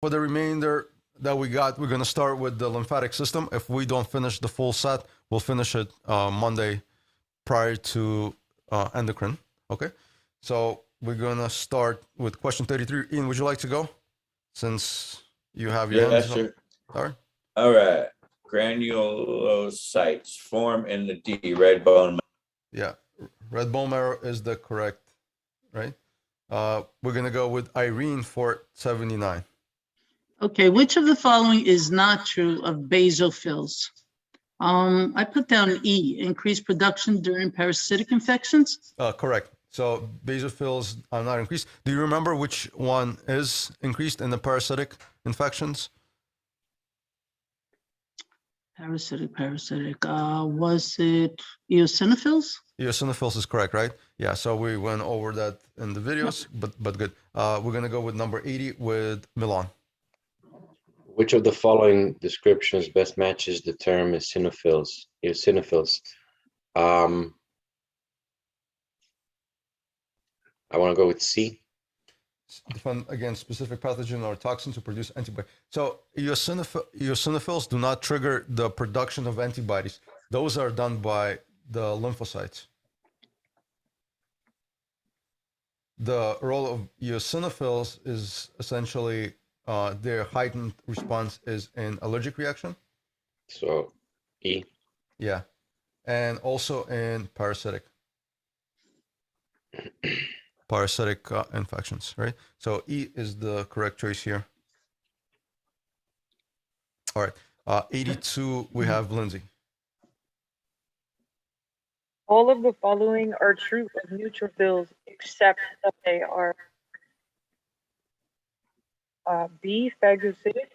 For the remainder that we got, we're going to start with the lymphatic system. If we don't finish the full set, we'll finish it Monday prior to endocrine. Okay, so we're going to start with question 33. Ian, would you like to go since you have your hands up? Sure. All right. All right. Granulocytes form in the D, red bone. Yeah, red bone marrow is the correct, right? We're going to go with Irene for 79. Okay, which of the following is not true of basophils? I put down E, increased production during parasitic infections. Correct. So basophils are not increased. Do you remember which one is increased in the parasitic infections? Parasitic. Was it eosinophils? Eosinophils is correct, right? Yeah, so we went over that in the videos, but good. We're going to go with number 80 with Milan. Which of the following descriptions best matches the term eosinophils? I want to go with C. Defend against specific pathogen or toxin to produce antibody. So eosinophils do not trigger the production of antibodies. Those are done by the lymphocytes. The role of eosinophils is essentially their heightened response is in allergic reaction. So E. Yeah, and also in parasitic infections, right? So E is the correct choice here. All right, 82, we have Lindsay. All of the following are true of neutrophils except that they are B, phagocytic.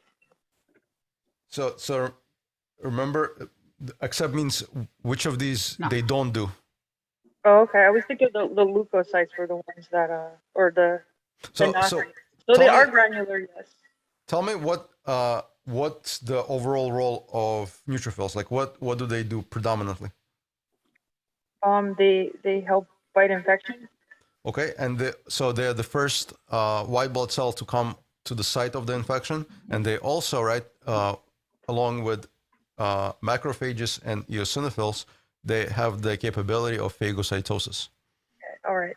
So remember, except means which of these they don't do. Oh, okay. I was thinking the leukocytes were the ones that or the not so they are granular, yes. Tell me what's the overall role of neutrophils? Like what do they do predominantly? They help fight infection. Okay, and so they're the first white blood cell to come to the site of the infection, and they also, right, along with macrophages and eosinophils, they have the capability of phagocytosis. Okay, all right.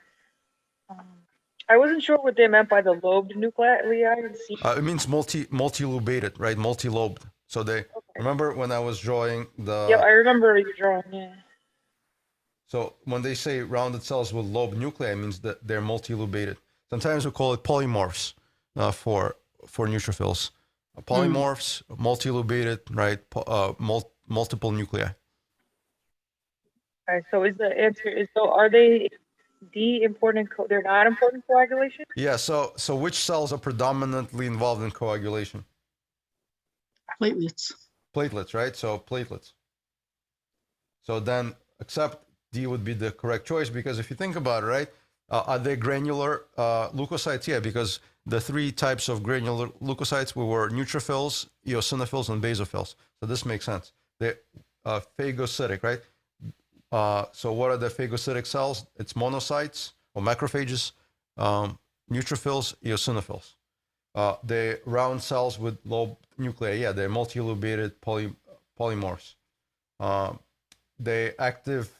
I wasn't sure what they meant by the lobed nuclei. It means multi-lobated, right? Multi-lobed. So they remember when I was drawing the. Yeah, I remember you drawing. Yeah. So when they say rounded cells with lobed nuclei, it means that they're multi-lobated. Sometimes we call it polymorphs for neutrophils. Polymorphs, multi-lobated, right? Multiple nuclei. Okay, so is the answer are they D important? They're not important coagulation. Yeah. So which cells are predominantly involved in coagulation? Platelets. Platelets, right? So platelets. So then, except D would be the correct choice, because if you think about it, right, are they granular leukocytes? Yeah, because the three types of granular leukocytes were neutrophils, eosinophils, and basophils. So this makes sense. They're phagocytic, right? So what are the phagocytic cells? It's monocytes or macrophages, neutrophils, eosinophils. They round cells with lobed nuclei. Yeah, they're multi-lobated polymorphs. They active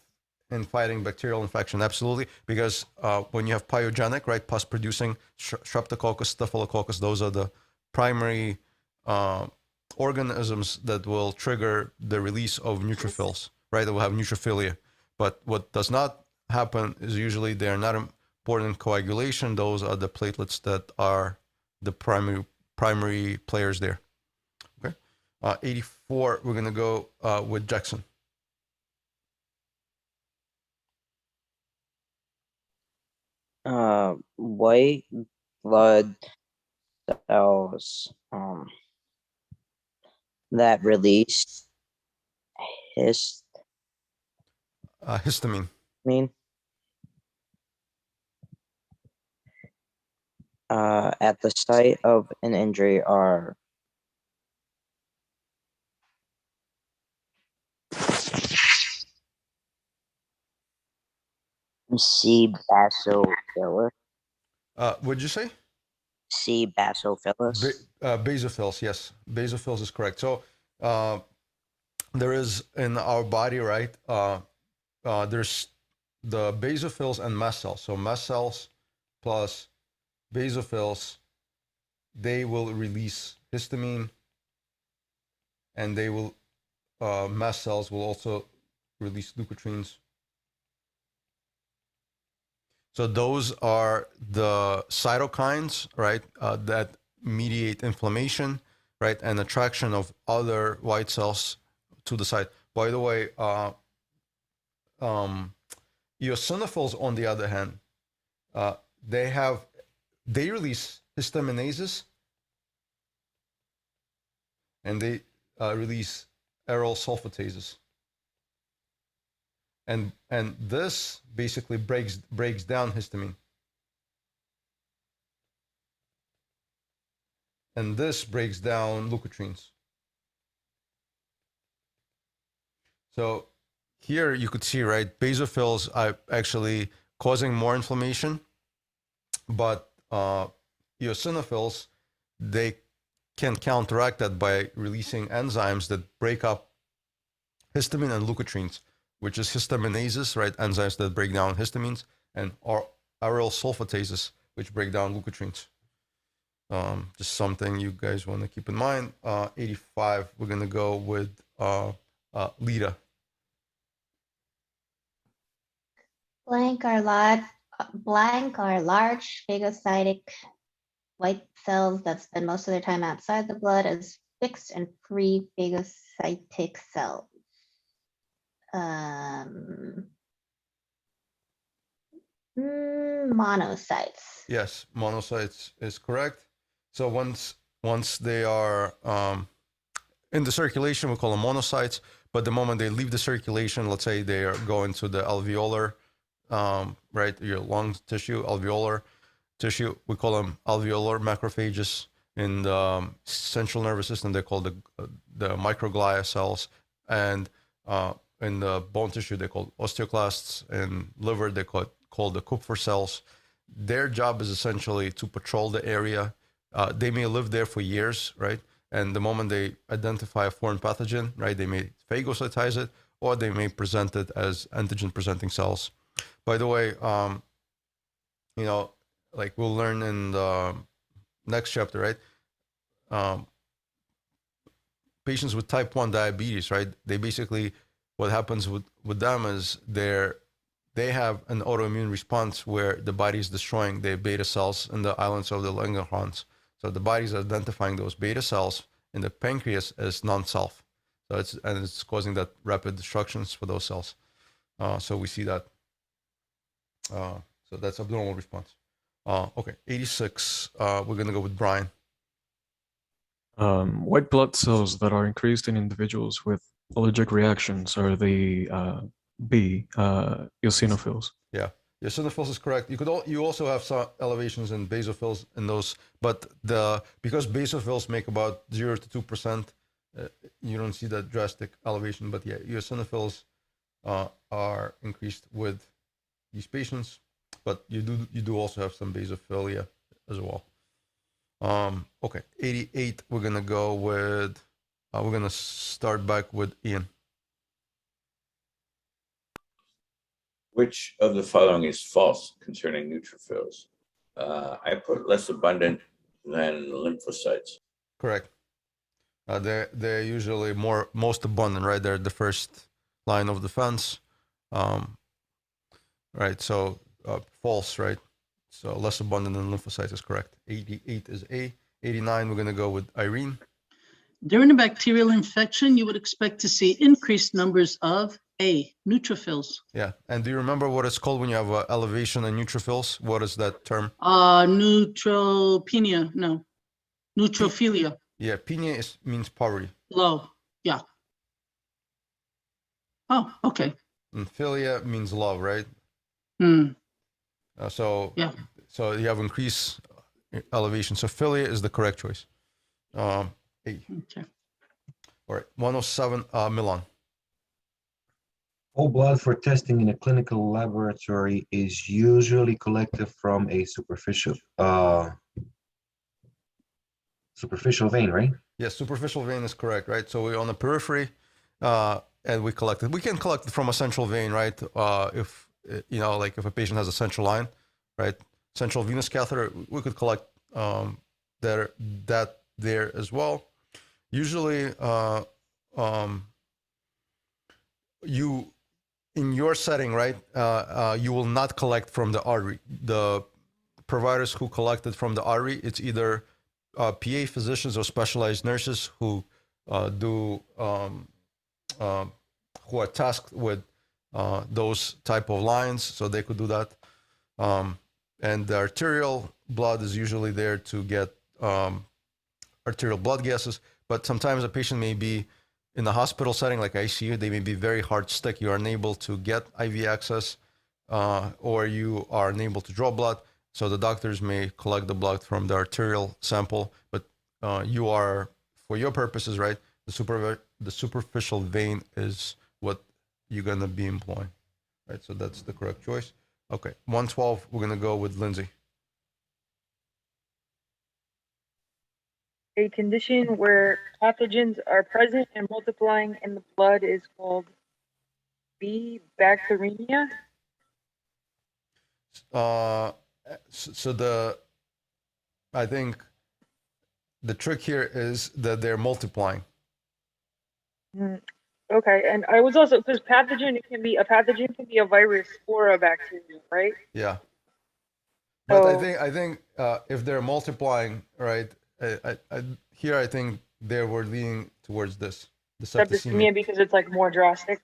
in fighting bacterial infection, absolutely, because when you have pyogenic, right, pus-producing streptococcus, staphylococcus, those are the primary organisms that will trigger the release of neutrophils, right? That will have neutrophilia. But what does not happen is usually they are not important in coagulation. Those are the platelets that are the primary players there. Okay, 84. We're gonna go with Jackson. White blood cells that release histamine. At the site of an injury are C, basophyllus. What'd you say? C, basophyllus. Basophils, yes. Basophils is correct. So there is in our body, right? There's the basophils and mast cells. So mast cells plus basophils, they will release histamine, and they will mast cells will also release leukotrienes. So those are the cytokines, right, that mediate inflammation, right, and attraction of other white cells to the site. By the way, eosinophils, on the other hand, they release histaminases, and they release aryl sulfatases. And this basically breaks down histamine. And this breaks down leukotrienes. So here you could see, right, basophils are actually causing more inflammation, but eosinophils, they can counteract that by releasing enzymes that break up histamine and leukotrienes, which is histaminases, right, enzymes that break down histamines, and aryl sulfatases, which break down leukotrienes. Just something you guys want to keep in mind. 85, we're going to go with Lita. Blank are large phagocytic white cells that spend most of their time outside the blood as fixed and free phagocytic cells. Monocytes. Yes, monocytes is correct. So once they are in the circulation, we call them monocytes. But the moment they leave the circulation, let's say they are going to the alveolar, right, your lung tissue, alveolar tissue, we call them alveolar macrophages. In the central nervous system, they call the microglia cells, and in the bone tissue, they call osteoclasts. In liver, they call the Kupffer cells. Their job is essentially to patrol the area. They may live there for years, right? And the moment they identify a foreign pathogen, right, they may phagocytize it, or they may present it as antigen-presenting cells. By the way, you know, like we'll learn in the next chapter, right? Patients with type 1 diabetes, right? They basically, what happens with them is they have an autoimmune response where the body is destroying the beta cells in the islands of the Langerhans. So the body is identifying those beta cells in the pancreas as non-self. So it's causing that rapid destructions for those cells. So we see that. So that's abnormal response. Okay, 86. We're gonna go with Brian. White blood cells that are increased in individuals with allergic reactions are the eosinophils. Yeah, eosinophils is correct. You also have some elevations in basophils in those, but because basophils make about 0 to 2%, you don't see that drastic elevation. But yeah, eosinophils are increased with these patients, but you do also have some basophilia as well. Okay, 88. We're gonna go with. We're gonna start back with Ian. Which of the following is false concerning neutrophils? I put less abundant than lymphocytes. Correct. They're usually most abundant, right? They're the first line of defense. Right. So false, right? So less abundant than lymphocytes is correct. 88 is A. 89, we're going to go with Irene. During a bacterial infection, you would expect to see increased numbers of A, neutrophils. Yeah. And do you remember what it's called when you have elevation in neutrophils? What is that term? Neutropenia. No. Neutrophilia. Yeah. Penia means poverty. Low. Yeah. Oh, okay. And philia means love, right? So yeah. So you have increased elevation. So philia is the correct choice. A. Okay. All right. 107, Milan. All blood for testing in a clinical laboratory is usually collected from a superficial. superficial vein, right? Yes, superficial vein is correct, right? So we're on the periphery, and we collect it. We can collect it from a central vein, right? If like if a patient has a central line, right? Central venous catheter, we could collect that there as well. Usually, you in your setting, right? You will not collect from the artery. The providers who collected from the artery, it's either PA physicians or specialized nurses who who are tasked with those type of lines, so they could do that. And the arterial blood is usually there to get arterial blood gases, but sometimes a patient may be in the hospital setting, like ICU, they may be very hard stick. You are unable to get IV access, or you are unable to draw blood. So the doctors may collect the blood from the arterial sample, but you are, for your purposes, right, the superficial vein is what you're going to be employing, right? So that's the correct choice. Okay, 112, we're going to go with Lindsay. A condition where pathogens are present and multiplying in the blood is called B. Bacteremia. I think the trick here is that they're multiplying. Okay, and I was also, because pathogen can be a virus or a bacteria, right? Yeah. But So, I think if they're multiplying, right, I think they were leaning towards this, the septicemia. septicemia because it's like more drastic.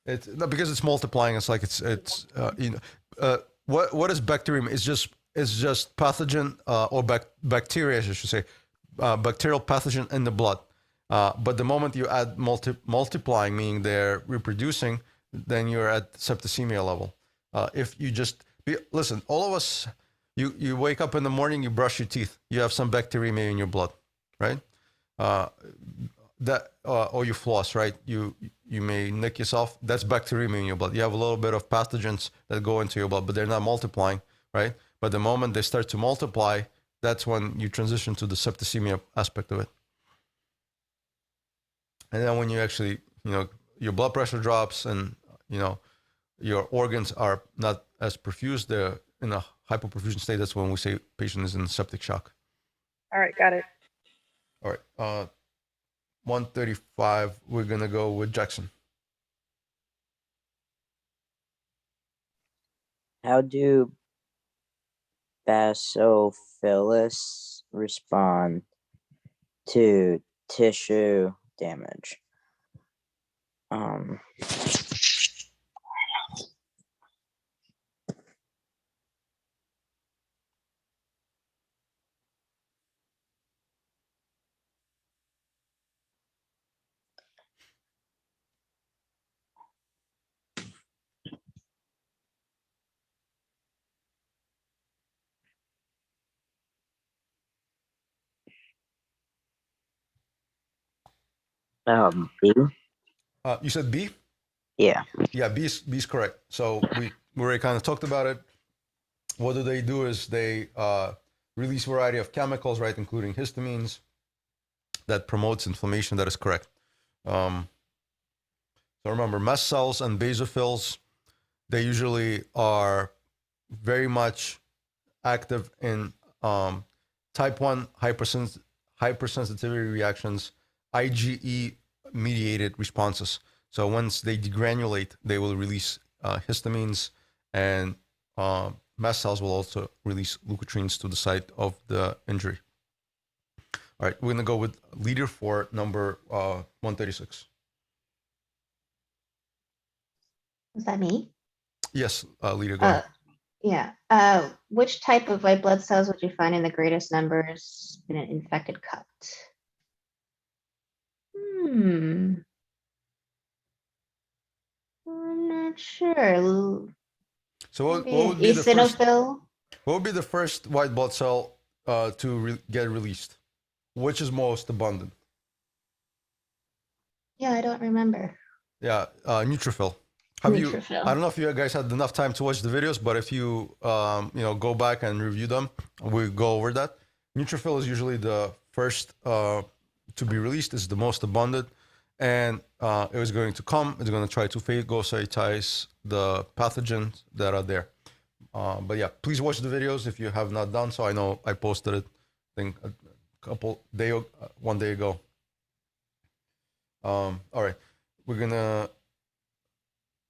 It's not because it's multiplying. It's like what is bacterium? It's just pathogen or bacteria, I should say, bacterial pathogen in the blood. But the moment you add multiplying, meaning they're reproducing, then you're at septicemia level. If you just listen, all of us, you wake up in the morning, you brush your teeth, you have some bacteremia in your blood, right? Or you floss, right? You may nick yourself. That's bacteremia in your blood. You have a little bit of pathogens that go into your blood, but they're not multiplying, right? But the moment they start to multiply, that's when you transition to the septicemia aspect of it. And then when you actually, your blood pressure drops and, your organs are not as perfused, they're in a hypoperfusion state. That's when we say patient is in septic shock. All right, got it. All right. 135, we're going to go with Jackson. How do basophyllus respond to tissue damage? B? You said B? Yeah. Yeah, B is correct. So we already kind of talked about it. What they do is they release a variety of chemicals, right, including histamines, that promotes inflammation. That is correct. So remember, mast cells and basophils, they usually are very much active in type 1 hypersensitivity reactions, IgE mediated responses. So once they degranulate, they will release histamines, and mast cells will also release leukotrienes to the site of the injury. All right, we're going to go with leader for number 136. Is that me? Yes, leader, go ahead. Yeah. Which type of white blood cells would you find in the greatest numbers in an infected cut? I'm not sure. So what would be the first? Eosinophil? What would be the first white blood cell to get released? Which is most abundant? Yeah, I don't remember. Yeah, neutrophil. Neutrophil. I don't know if you guys had enough time to watch the videos, but if you go back and review them, we go over that. Neutrophil is usually the first to be released. It's the most abundant, and it is going to come. It's going to try to phagocytize the pathogens that are there. But yeah, please watch the videos if you have not done so. I know I posted it, I think one day ago. All right, we're gonna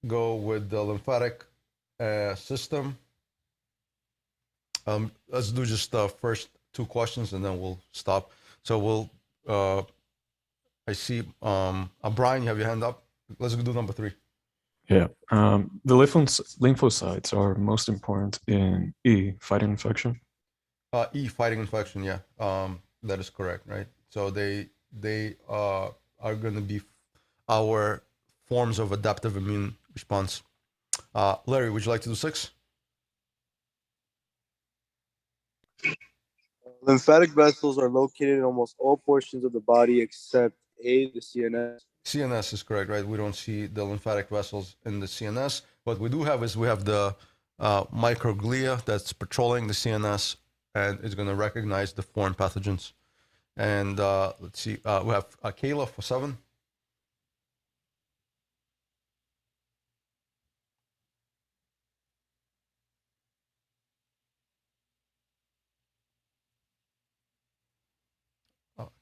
go with the lymphatic system. Let's do just the first two questions and then we'll stop. So we'll, I see, Brian, you have your hand up. Let's do number 3. Yeah. The lymphocytes are most important in E, fighting infection. E, fighting infection, yeah. That is correct, right? So they are going to be our forms of adaptive immune response. Larry, would you like to do 6? Lymphatic vessels are located in almost all portions of the body except A, the CNS. CNS is correct, right? We don't see the lymphatic vessels in the CNS. What we do have is we have the microglia that's patrolling the CNS and is going to recognize the foreign pathogens. And let's see, we have Kayla for 7.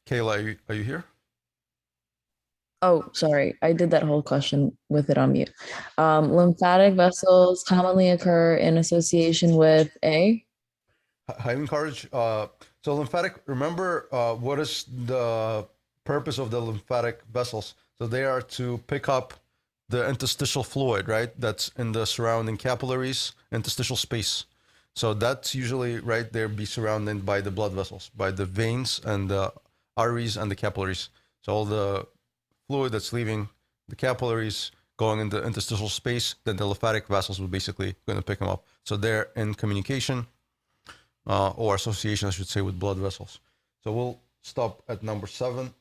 Kayla, are you here? Oh, sorry. I did that whole question with it on mute. Lymphatic vessels commonly occur in association with A. High encourage. So lymphatic, remember what is the purpose of the lymphatic vessels? So they are to pick up the interstitial fluid, right? That's in the surrounding capillaries, interstitial space. So that's usually right there, be surrounded by the blood vessels, by the veins and the arteries and the capillaries. So all the fluid that's leaving the capillaries going into interstitial space, then the lymphatic vessels will basically going to pick them up. So they're in communication or association, I should say, with blood vessels. So we'll stop at number 7.